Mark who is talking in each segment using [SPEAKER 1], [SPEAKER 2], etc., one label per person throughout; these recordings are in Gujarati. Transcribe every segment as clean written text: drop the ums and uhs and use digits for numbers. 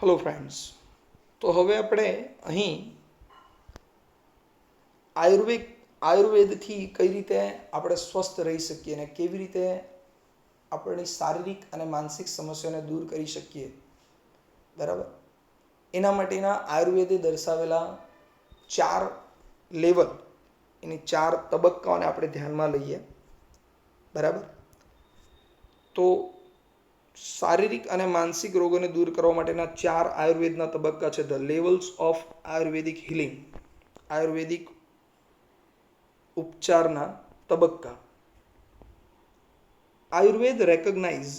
[SPEAKER 1] હેલો ફ્રેન્ડ્સ, તો હવે આપણે અહીં આયુર્વેદથી કઈ રીતે આપણે સ્વસ્થ રહી શકીએ અને કેવી રીતે આપણી શારીરિક અને માનસિક સમસ્યાઓને દૂર કરી શકીએ, બરાબર. એના માટેના આયુર્વેદે દર્શાવેલા 4 લેવલ, એની 4 તબક્કાઓને આપણે ધ્યાનમાં લઈએ, બરાબર. તો શારીરિક અને માનસિક રોગોને દૂર કરવા માટેના 4 આયુર્વેદના તબક્કા છે. The levels of Ayurvedic healing, Ayurvedic ઉપચારના તબક્કા. Ayurveda recognize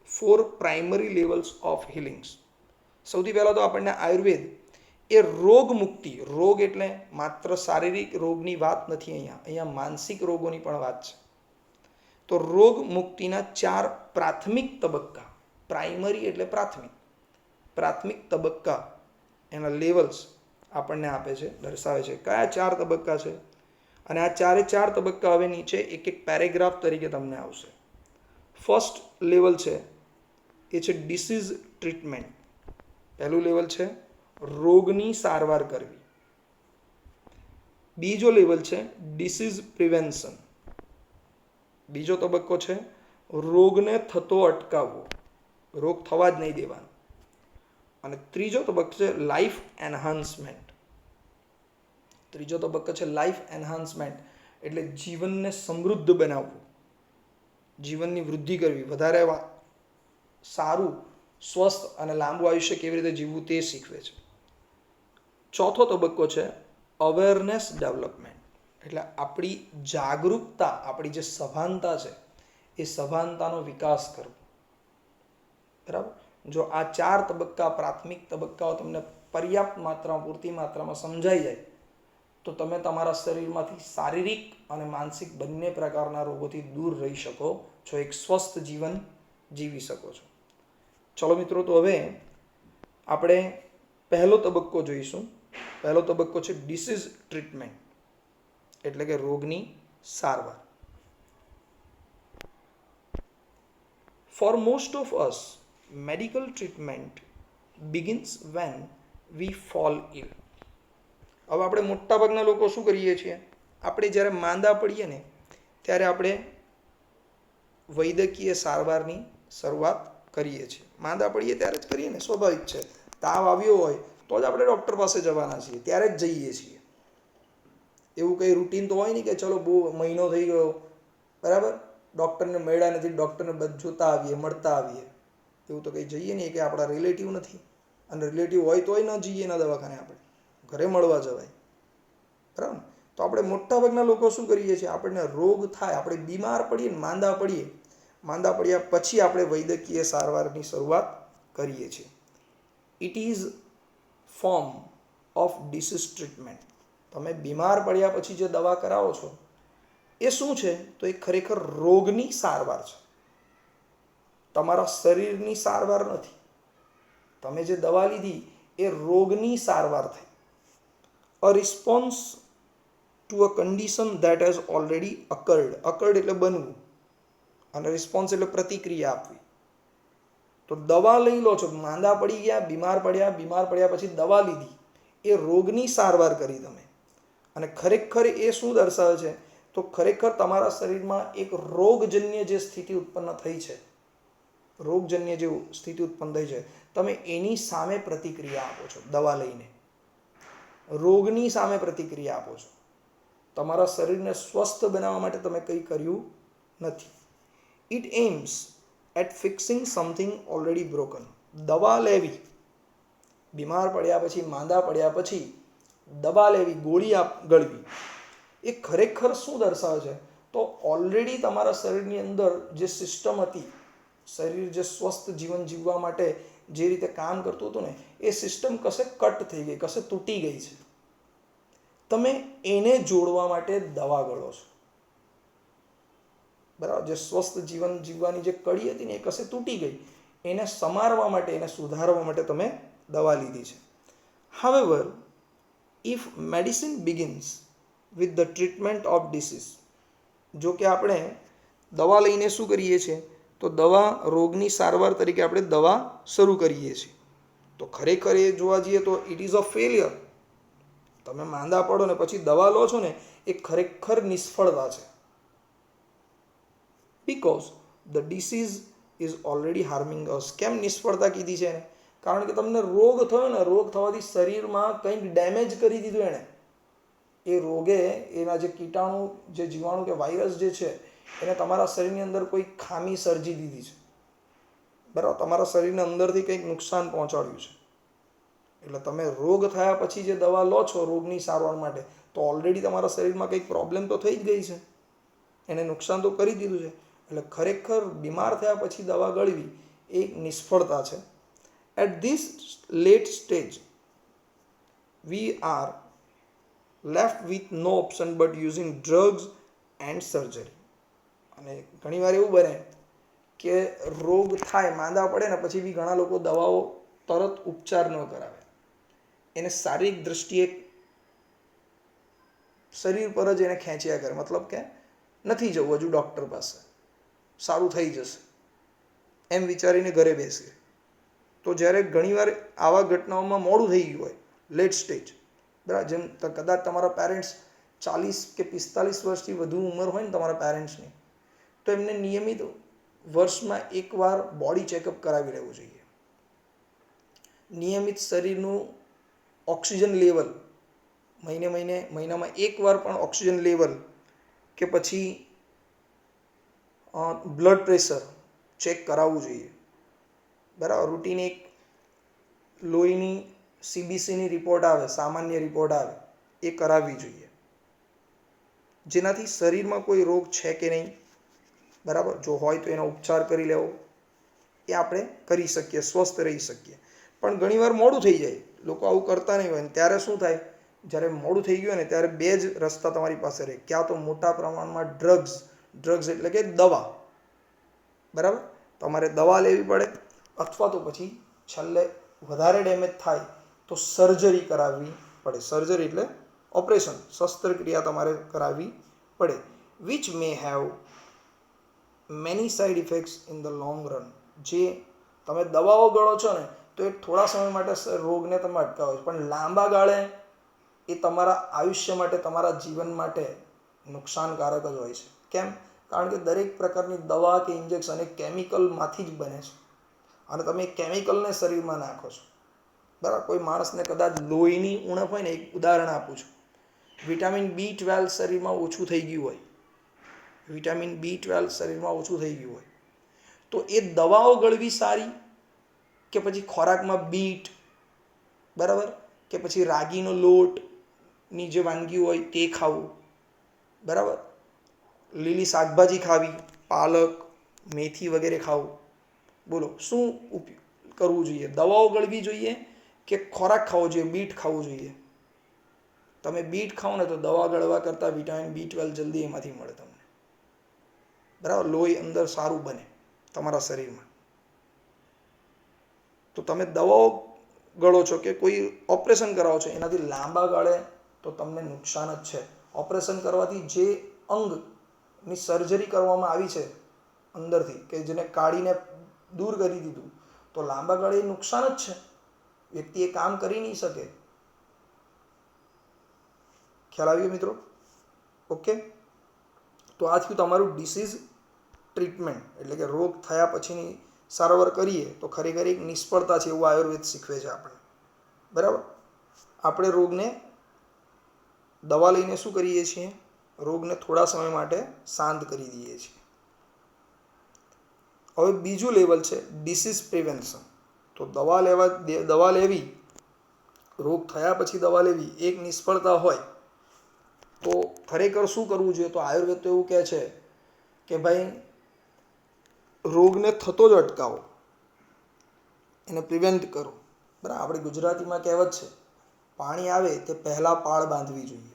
[SPEAKER 1] 4 primary levels of healings. સૌથી પહેલાં તો આપણને આયુર્વેદ એ રોગ મુક્તિ, રોગ એટલે માત્ર શારીરિક રોગની વાત નથી, અહીંયા માનસિક રોગોની પણ વાત છે. તો રોગ મુક્તિના 4 પ્રાથમિક તબક્કા, પ્રાઇમરી એટલે પ્રાથમિક તબક્કા, એના લેવલ્સ આપણને આપે છે, દર્શાવે છે. કયા 4 તબક્કા છે? અને આ 4 તબક્કા હવે નીચે એક એક પેરેગ્રાફ તરીકે તમને આવશે. ફર્સ્ટ લેવલ છે એ છે ડિસીઝ ટ્રીટમેન્ટ. પહેલું લેવલ છે રોગની સારવાર કરવી. બીજો લેવલ છે ડિસીઝ પ્રિવેન્શન. બીજો તબક્કો છે રોગને થતો અટકાવવો, રોગ થવા જ નહીં દેવાનો. અને ત્રીજો તબક્કો છે લાઈફ એન્હાન્સમેન્ટ. ત્રીજો તબક્કો છે લાઈફ એન્હાન્સમેન્ટ, એટલે જીવનને સમૃદ્ધ બનાવવું, જીવનની વૃદ્ધિ કરવી, વધારે સારું, સ્વસ્થ અને લાંબુ આયુષ્ય કેવી રીતે જીવવું તે શીખવે છે. ચોથો તબક્કો છે અવેરનેસ ડેવલપમેન્ટ, એટલે આપણી જાગૃતતા, આપણી જે સભાનતા છે એ સભાનતાનો વિકાસ કરવો, બરાબર. જો આ 4 તબક્કા, પ્રાથમિક તબક્કાઓ તમને પર્યાપ્ત માત્રામાં, પૂરતી માત્રામાં સમજાઈ જાય તો તમે તમારા શરીરમાંથી શારીરિક અને માનસિક બંને પ્રકારના રોગોથી દૂર રહી શકો છો, એક સ્વસ્થ જીવન જીવી શકો છો. ચલો મિત્રો, તો હવે આપણે પહેલો તબક્કો જોઈશું. પહેલો તબક્કો છે ડિસીઝ ટ્રીટમેન્ટ, એટલે કે રોગની સારવાર. For most of us, medical treatment begins when we fall ill. હવે આપણે મોટાભાગના લોકો શું કરીએ છીએ? આપણે જ્યારે માંદા પડીએ ને ત્યારે આપણે વૈદ્યકીય સારવારની શરૂઆત કરીએ છીએ. માંદા પડીએ ત્યારે જ કરીએ ને, સ્વાભાવિક છે. તાવ આવ્યો હોય તો જ આપણે ડૉક્ટર પાસે જવાના છીએ, ત્યારે જ જઈએ છીએ. એવું કંઈ રૂટીન તો હોય નહીં કે ચલો બહુ મહિનો થઈ ગયો, બરાબર, ડૉક્ટરને મળ્યા નથી, ડૉક્ટરને જોતા આવીએ, મળતા આવીએ. એવું તો કંઈ જઈએ નહીં, કે આપણા રિલેટિવ નથી, અને રિલેટિવ હોય તોય ન જઈએ એના દવાખાને, આપણે ઘરે મળવા જવાય, બરાબર. તો આપણે મોટાભાગના લોકો શું કરીએ છીએ? આપણને રોગ થાય, આપણે બીમાર પડીએ ને માંદા પડ્યા પછી આપણે વૈદ્યકીય સારવારની શરૂઆત કરીએ છીએ. It is form of disease treatment. તમે બીમાર પડ્યા પછી જે દવા કરાવો છો એ શું છે? તો એ ખરેખર રોગની સારવાર છે, તમારા શરીરની સારવાર નથી. તમે જે દવા લીધી એ રોગની સારવાર થઈ. A response to a condition that has already occurred. Occurred એટલે બનવું, અને રિસ્પોન્સ એટલે પ્રતિક્રિયા આપવી. તો દવા લઈ લો છો, માંદા પડી ગયા, બીમાર પડ્યા પછી દવા લીધી, એ રોગની સારવાર કરી તમે. અને ખરેખર એ શું દર્શાવે છે? તો ખરેખર તમારા શરીરમાં એક રોગજન્ય જે સ્થિતિ ઉત્પન્ન થઈ છે, રોગજન્ય જે સ્થિતિ ઉત્પન્ન થઈ છે, તમે એની સામે પ્રતિક્રિયા આપો છો. દવા લઈને રોગની સામે પ્રતિક્રિયા આપો છો. તમારા શરીરને સ્વસ્થ બનાવવા માટે તમે કંઈ કર્યું નથી. It aims at fixing something already broken. દવા લેવી, બીમાર પડ્યા પછી, માંદા પડ્યા પછી દવા લેવી, ગોળી ગળવી, એ ખરેખર શું દર્શાવે છે? તો ઓલરેડી તમારા શરીરની અંદર જે સિસ્ટમ હતી, શરીર જે સ્વસ્થ જીવન જીવવા માટે જે રીતે કામ કરતું હતું ને, એ સિસ્ટમ કશે કટ થઈ ગઈ, કશે તૂટી ગઈ છે. તમે એને જોડવા માટે દવા ગળો છો, બરાબર. જે સ્વસ્થ જીવન જીવવાની જે કડી હતી ને એ કશે તૂટી ગઈ, એને સમારવા માટે, એને સુધારવા માટે તમે દવા લીધી છે. However, if medicine begins with the treatment of disease. જો કે આપણે દવા લઈને શું કરીએ છીએ? તો દવા, રોગની સારવાર તરીકે આપણે દવા શરૂ કરીએ છીએ. તો ખરેખર એ જોવા જઈએ તો ઇટ ઇઝ અ ફેલિયર. તમે માંદા પડો ને પછી દવા લો છો ને એ ખરેખર નિષ્ફળતા છે. Because the disease is already harming us. કેમ નિષ્ફળતા કીધી છે એને? કારણ કે તમને રોગ થયો ને, રોગ થવાથી શરીરમાં કંઈક ડેમેજ કરી દીધું એણે. એ રોગે એના જે કીટાણુ, જે જીવાણુ કે વાયરસ જે છે એને તમારા શરીરની અંદર કોઈ ખામી સર્જી દીધી છે, બરાબર. તમારા શરીરને અંદરથી કંઈક નુકસાન પહોંચાડ્યું છે. એટલે તમે રોગ થયા પછી જે દવા લો છો રોગની સારવાર માટે, તો ઓલરેડી તમારા શરીરમાં કંઈક પ્રોબ્લેમ તો થઈ જ ગઈ છે, એને નુકસાન તો કરી દીધું છે. એટલે ખરેખર બીમાર થયા પછી દવા ગળવી એ એક નિષ્ફળતા છે. At this late stage we are left with no option but using drugs and surgery. અને ઘણીવાર એવું બને કે રોગ થાય, માંદા પડે ને પછી બી ઘણા લોકો દવાઓ તરત ઉપચાર ન કરાવે, એને શારીરિક દ્રષ્ટિએ શરીર પર જ એને ખેંચ્યા કરે. મતલબ કે નથી જવું હજુ ડૉક્ટર પાસે, સારું થઈ જશે એમ વિચારીને ઘરે બેસે. તો જ્યારે ઘણીવાર આવા ઘટનાઓમાં મોડું થઈ ગયું હોય, લેટ સ્ટેજ, બરાબર. જેમ કદાચ તમારા પેરેન્ટ્સ 40 કે 45 વર્ષથી વધુ ઉંમર હોય ને તમારા પેરેન્ટ્સની, તો એમને નિયમિત વર્ષમાં એકવાર બોડી ચેકઅપ કરાવી લેવું જોઈએ. નિયમિત શરીરનું ઓક્સિજન લેવલ મહિનામાં એકવાર પણ ઓક્સિજન લેવલ કે પછી બ્લડ પ્રેશર ચેક કરાવવું જોઈએ, બરાબર. રૂટીન એક લોહીની CBCની રિપોર્ટ આવે, સામાન્ય રિપોર્ટ આવે, એ કરાવવી જોઈએ, જેનાથી શરીરમાં કોઈ રોગ છે કે નહીં, બરાબર. જો હોય તો એનો ઉપચાર કરી લેવો, એ આપણે કરી શકીએ, સ્વસ્થ રહી શકીએ. પણ ઘણીવાર મોડું થઈ જાય, લોકો આવું કરતા નહીં હોય ને ત્યારે શું થાય, જ્યારે મોડું થઈ ગયું ને ત્યારે બે જ રસ્તા તમારી પાસે રહે. ક્યાં તો મોટા પ્રમાણમાં ડ્રગ્સ એટલે કે દવા, બરાબર, તમારે દવા લેવી પડે, અથવા તો પછી છેલ્લે વધારે ડેમેજ થાય તો સર્જરી કરાવવી પડે. સર્જરી એટલે ઓપરેશન, શસ્ત્રક્રિયા તમારે કરાવવી પડે, which may have many side effects in the long run. જે તમે દવાઓ ગળો છો ને તો એ થોડા સમય માટે રોગને તમે અટકાવો છો, પણ લાંબા ગાળે એ તમારા આયુષ્ય માટે, તમારા જીવન માટે નુકસાનકારક જ હોય છે. કેમ? કારણ કે દરેક પ્રકારની દવા કે ઇન્જેક્શન એ કેમિકલમાંથી જ બને છે, અને તમે એ કેમિકલને શરીરમાં નાખો છો, બરાબર. કોઈ માણસને કદાચ લોહીની ઉણપ હોય ને, એક ઉદાહરણ આપું છું, વિટામિન B12 શરીરમાં ઓછું થઈ ગયું હોય, વિટામિન B12 શરીરમાં ઓછું થઈ ગયું હોય, તો એ દવાઓ ગળવી સારી કે પછી ખોરાકમાં બીટ, બરાબર, કે પછી રાગીનો લોટની જે વાનગી હોય તે ખાવું, બરાબર, લીલી શાકભાજી ખાવી, પાલક, મેથી વગેરે ખાવું. બોલો શું કરવું જોઈએ? દવાઓ ગળવી જોઈએ કે ખોરાક ખાવો જોઈએ, બીટ ખાવું જોઈએ? તમે બીટ ખાઓ ને તો દવા ગળવા કરતાં વિટામિન B12 જલ્દી એમાંથી મળે તમને, બરાબર. લોહી અંદર સારું બને તમારા શરીરમાં. તો તમે દવાઓ ગળો છો કે કોઈ ઓપરેશન કરાવો છો, એનાથી લાંબા ગાળે તો તમને નુકસાન જ છે. ઓપરેશન કરવાથી જે અંગની સર્જરી કરવામાં આવી છે અંદરથી, કે જેને કાઢીને દૂર કરી દીધું, તો લાંબા ગાળે નુકસાન જ છે. વ્યક્તિ એ કામ કરી નહીં શકે. ખ્યાલ આવ્યો મિત્રો? ઓકે. તો આ થયું તમારું ડિસીઝ ટ્રીટમેન્ટ, એટલે કે રોગ થયા પછીની સારવાર કરીએ તો ખરેખર એક નિષ્ફળતા છે એવું આયુર્વેદ શીખવે છે આપણને, બરાબર. આપણે રોગને દવા લઈને શું કરીએ છીએ? રોગને થોડા સમય માટે શાંત કરી દઈએ છીએ. હવે બીજું લેવલ છે ડિસીઝ પ્રિવેન્શન. તો દવા લેવી, રોગ થયા પછી દવા લેવી એક નિષ્ફળતા હોય તો ખરેખર શું કરવું જોઈએ? તો આયુર્વેદ તો એવું કહે છે કે ભાઈ રોગને થતો જ અટકાવો, એને પ્રિવેન્ટ કરો, બરાબર. આપણે ગુજરાતીમાં કહેવત છે, પાણી આવે તે પહેલાં પાળ બાંધવી જોઈએ.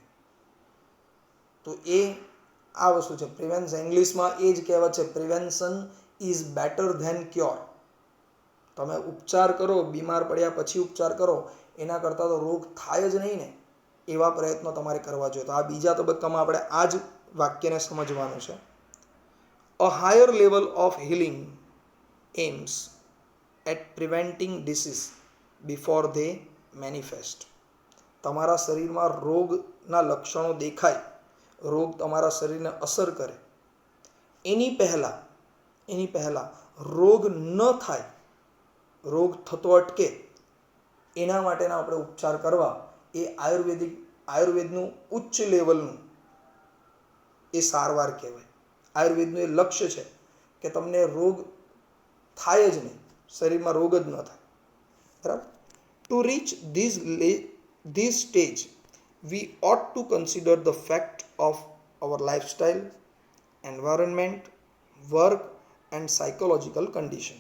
[SPEAKER 1] તો એ આ વસ્તુ છે પ્રિવેન્શન. ઇંગ્લિશમાં એ જ કહેવત છે, prevention is better than cure. તમે ઉપચાર કરો, બીમાર પડ્યા પછી ઉપચાર કરો, એના કરતાં તો રોગ થાય જ નહીં ને એવા પ્રયત્નો તમારે કરવા જોઈએ. તો આ બીજા તબક્કામાં આપણે આ જ વાક્યને સમજવાનું છે. A higher level of healing aims at preventing disease before they manifest. તમારા શરીરમાં રોગના લક્ષણો દેખાય, રોગ તમારા શરીરને અસર કરે એની પહેલાં રોગ ન થાય, રોગ થતો અટકે એના માટેના આપણે ઉપચાર કરવા એ આયુર્વેદનું ઉચ્ચ લેવલનું એ સારવાર કહેવાય. આયુર્વેદનું એ લક્ષ્ય છે કે તમને રોગ થાય જ નહીં, શરીરમાં રોગ જ ન થાય. બરાબર. To reach this stage we ought to consider the fact of our lifestyle, environment, work and psychological condition.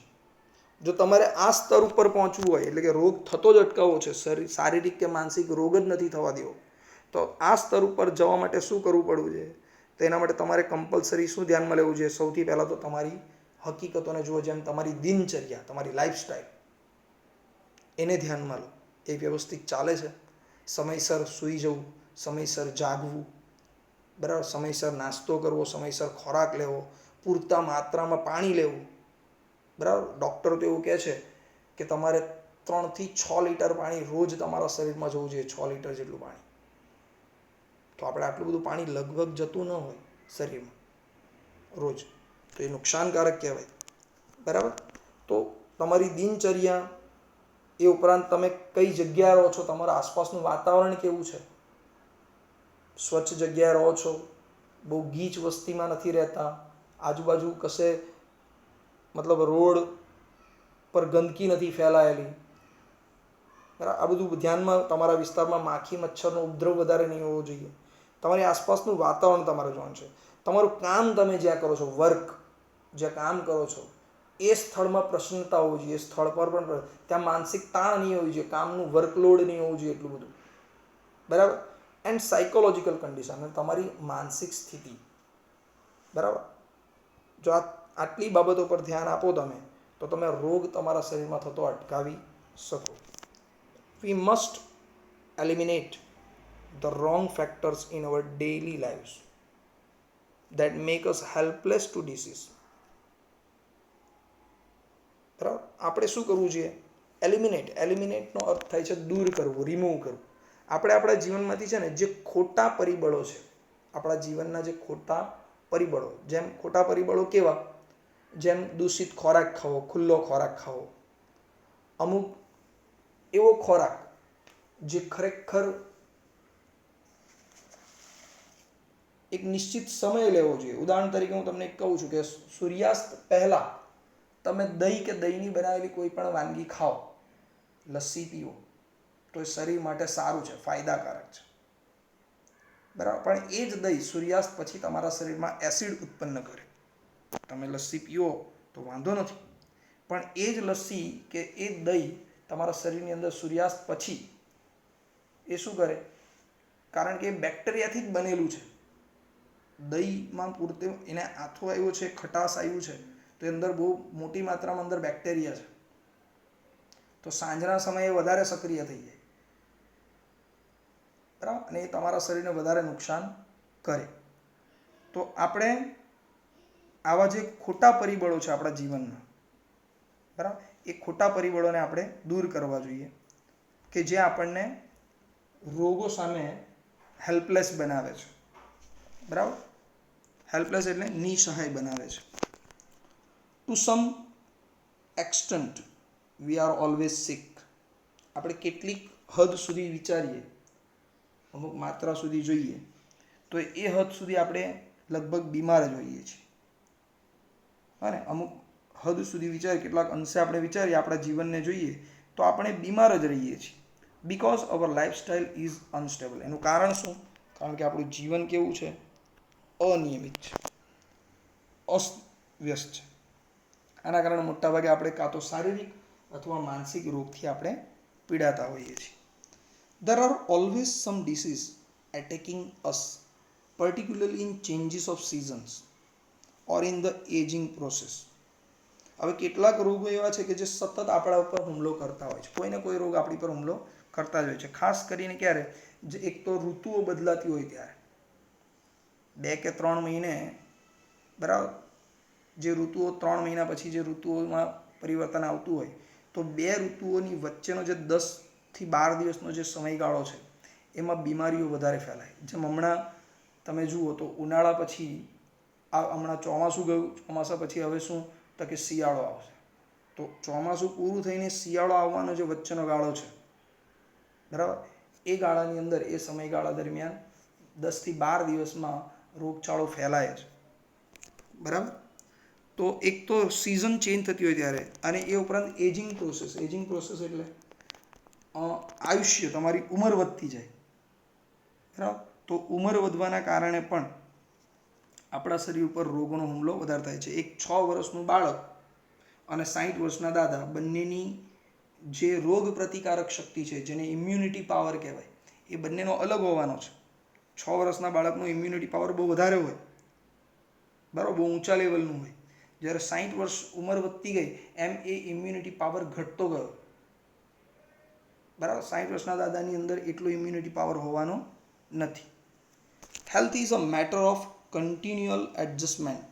[SPEAKER 1] જો તમારે આ સ્તર ઉપર પહોંચવું હોય, એટલે કે રોગ થતો જ અટકાવવો છે, શારીરિક કે માનસિક રોગ જ નથી થવા દેવો, તો આ સ્તર ઉપર જવા માટે શું કરવું પડવું છે? તો એના માટે તમારે કમ્પલસરી શું ધ્યાનમાં લેવું છે? સૌથી પહેલાં તો તમારી હકીકતોને જુઓ, જેમ તમારી દિનચર્યા, તમારી લાઈફસ્ટાઈલ, એને ધ્યાનમાં લો. એ વ્યવસ્થિત ચાલે છે? સમયસર સૂઈ જવું, સમયસર જાગવું, બરાબર, સમયસર નાસ્તો કરવો, સમયસર ખોરાક લેવો, પૂરતા માત્રામાં પાણી લેવું. બરાબર. ડૉક્ટર તો એવું કહે છે કે તમારે 3 થી 6 લીટર પાણી રોજ તમારા શરીરમાં જવું જોઈએ, 6 લીટર જેટલું પાણી. તો આપણે આટલું બધું પાણી લગભગ જતું ન હોય શરીરમાં રોજ, તો એ નુકસાનકારક કહેવાય. બરાબર. તો તમારી દિનચર્યા, એ ઉપરાંત તમે કઈ જગ્યાએ રહો છો, તમારા આસપાસનું વાતાવરણ કેવું છે, સ્વચ્છ જગ્યાએ રહો છો, બહુ ગીચ વસ્તીમાં નથી રહેતા, આજુબાજુ કશે મતલબ રોડ પર ગંદકી નથી ફેલાયેલી. બરાબર. આ બધું ધ્યાનમાં, તમારા વિસ્તારમાં માખી મચ્છરનો ઉપદ્રવ વધારે નહીં હોવો જોઈએ. તમારી આસપાસનું વાતાવરણ તમારે જોવાનું છે. તમારું કામ, તમે જ્યાં કરો છો, વર્ક જ્યાં કામ કરો છો, એ સ્થળમાં પ્રસન્નતા હોવી જોઈએ. સ્થળ પર પણ ત્યાં માનસિક તાણ નહીં હોવી જોઈએ, કામનું વર્કલોડ નહીં હોવું જોઈએ એટલું બધું. બરાબર. એન્ડ સાયકોલોજીકલ કન્ડિશન, અને તમારી માનસિક સ્થિતિ. બરાબર. જો આટલી બાબતો પર ધ્યાન આપો તમે, તો તમે રોગ તમારા શરીરમાં થતો અટકાવી શકો. We must eliminate the wrong factors in our daily lives that make us helpless to disease. બરાબર. આપણે શું કરવું જોઈએ? એલિમિનેટનો અર્થ થાય છે દૂર કરવું, રિમૂવ કરવું. આપણે આપણા જીવનમાંથી છે ને જે ખોટા પરિબળો છે, આપણા જીવનના જે ખોટા પરિબળો, જેમ ખોટા પરિબળો કેવા? જેમ દૂષિત ખોરાક ખાવો, ખુલ્લો ખોરાક ખાવો, અમુક એવો ખોરાક જે ખરેખર એક નિશ્ચિત સમય લેવો જોઈએ. ઉદાહરણ તરીકે હું તમને કહું છું કે સૂર્યાસ્ત પહેલાં તમે દહીં કે દહીંની બનાવેલી કોઈ પણ વાનગી ખાઓ, લસ્સી પીવો, તો એ શરીર માટે સારું છે, ફાયદાકારક છે. બરાબર. પણ એ જ દહીં સૂર્યાસ્ત પછી તમારા શરીરમાં એસિડ ઉત્પન્ન કરે. તમે લસ્સી પીવો તો વાંધો નથી, પણ એ જ લસ્સી કે એ દહીં તમારા શરીરની અંદર સૂર્યાસ્ત પછી એ શું કરે? કારણ કે એ બેક્ટેરિયાથી જ બનેલું છે. દહીંમાં પૂરતો એને આથો આવ્યો છે, ખટાશ આવ્યું છે, તો એ અંદર બહુ મોટી માત્રામાં અંદર બેક્ટેરિયા છે. તો સાંજના સમયે વધારે સક્રિય થઈ જાય. બરાબર. અને એ તમારા શરીરને વધારે નુકસાન કરે. તો આપણે આવા જે ખોટા પરિબળો છે આપણા જીવનના, બરાબર, એ ખોટા પરિબળોને આપણે દૂર કરવા જોઈએ, કે જે આપણને રોગો સામે હેલ્પલેસ બનાવે છે. બરાબર. હેલ્પલેસ એટલે નિસહાય બનાવે છે. To some extent we are always sick. આપણે કેટલીક હદ સુધી વિચારીએ, અમુક માત્રા સુધી જોઈએ, તો એ હદ સુધી આપણે લગભગ બીમાર જ હોઈએ છીએ. અને અમુક હદ સુધી વિચારીએ, કેટલાક અંશે આપણે વિચારીએ, આપણા જીવનને જોઈએ, તો આપણે બીમાર જ રહીએ છીએ. Because our lifestyle is unstable. એનું કારણ શું? કારણ કે આપણું જીવન કેવું છે? અનિયમિત છે, અસ્તવ્યસ્ત છે. આના કારણે મોટાભાગે આપણે કાં તો શારીરિક અથવા માનસિક રોગથી આપણે પીડાતા હોઈએ છીએ. There are always some diseases attacking us, particularly in changes of seasons or in the aging process. હવે કેટલાક રોગો એવા છે કે જે સતત આપણા ઉપર હુમલો કરતા હોય છે. કોઈને કોઈ રોગ આપણી પર હુમલો કરતા જ હોય છે. ખાસ કરીને ક્યારે? જે એક તો ઋતુઓ બદલાતી હોય ત્યારે, 2 કે 3 મહિને, બરાબર, જે ઋતુઓ 3 મહિના પછી જે ઋતુઓમાં પરિવર્તન આવતું હોય, તો બે ઋતુઓની વચ્ચેનો જે 10 થી 12 દિવસનો જે સમયગાળો છે એમાં બીમારીઓ વધારે ફેલાય. જેમ હમણાં તમે જુઓ તો ઉનાળા પછી હમણાં ચોમાસું ગયું, ચોમાસા પછી હવે શું તો કે શિયાળો આવશે. તો ચોમાસું પૂરું થઈને શિયાળો આવવાનો જે વચ્ચેનો ગાળો છે બરાબર, એ ગાળાની અંદર એ સમયગાળા દરમિયાન 10 થી 12 દિવસમાં રોગચાળો ફેલાય છે બરાબર. તો એક તો સિઝન ચેન્જ થતી હોય ત્યારે, અને એ ઉપરાંત એજિંગ પ્રોસેસ એટલે આયુષ્ય, તમારી ઉંમર વધતી જાય બરાબર. તો ઉંમર વધવાના કારણે પણ આપણા શરીર ઉપર રોગોનો હુમલો વધારે થાય છે. એક 6 વર્ષનું બાળક અને 60 વર્ષના દાદા બંનેની જે રોગ પ્રતિકારક શક્તિ છે, જેને ઇમ્યુનિટી પાવર કહેવાય, એ બંનેનો અલગ હોવાનો છે. 6 વર્ષના બાળકનો ઇમ્યુનિટી પાવર બહુ વધારે હોય બરાબર, બહુ ઊંચા લેવલનું હોય. જ્યારે 60 વર્ષ ઉંમર વધતી ગઈ એમ એ ઇમ્યુનિટી પાવર ઘટતો ગયો બરાબર. 60 વર્ષના દાદાની અંદર એટલો ઇમ્યુનિટી પાવર હોવાનો નથી. Health is a matter of continual adjustment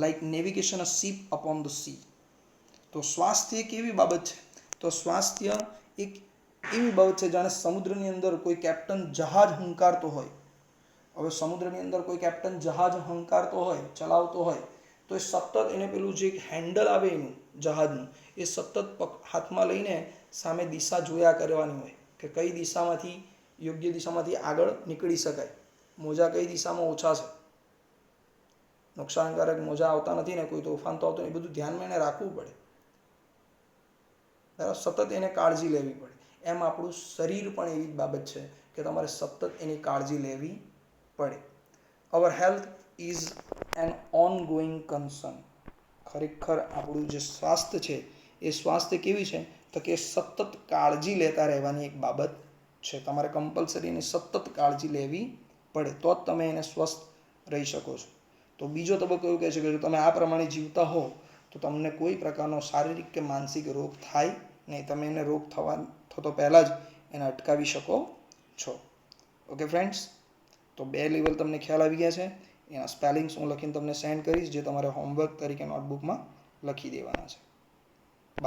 [SPEAKER 1] like navigation a ship upon the sea. તો સ્વાસ્થ્ય એક એવી બાબત છે, તો સ્વાસ્થ્ય એક એવી બાબત છે જાણે સમુદ્રની અંદર કોઈ કેપ્ટન જહાજ હંકારતો હોય. હવે સમુદ્રની અંદર કોઈ કેપ્ટન જહાજ હંકારતો હોય, ચલાવતો હોય, તો એ સતત એને પેલું જે હેન્ડલ આવે એનું જહાજનું, એ સતત હાથમાં લઈને સામે દિશા જોયા કરવાની હોય કે કઈ દિશામાંથી, યોગ્ય દિશામાંથી આગળ નીકળી શકાય. મોજા કઈ દિશામાં ઓછા છે, નુકસાનકારક મોજા આવતા નથી ને, કોઈ તોફાન તો આવતું, એ બધું ધ્યાનમાં એને રાખવું પડે બરાબર. સતત એને કાળજી લેવી પડે. એમ આપણું શરીર પણ એવી જ બાબત છે કે તમારે સતત એની કાળજી લેવી પડે. અવર health is an on going concern. ખરેખર આપણું જે સ્વાસ્થ્ય છે એ સ્વાસ્થ્ય કેવી છે તો કે સતત કાળજી લેતા રહેવાની એક બાબત છે. તમારે કમ્પલસરી એની સતત કાળજી લેવી પડે, તો જ તમે એને સ્વસ્થ રહી શકો છો. તો બીજો તબક્કો એવું કહે છે કે જો તમે આ પ્રમાણે જીવતા હો તો તમને કોઈ પ્રકારનો શારીરિક કે માનસિક રોગ થાય નહીં. તમે એને રોગ થતો પહેલાં જ એને અટકાવી શકો છો. ઓકે ફ્રેન્ડ્સ, તો 2 લેવલ તમને ખ્યાલ આવી ગયા છે. એના સ્પેલિંગ્સ હું લખીને તમને સેન્ડ કરીશ, જે તમારે હોમવર્ક તરીકે નોટબુકમાં લખી દેવાના છે.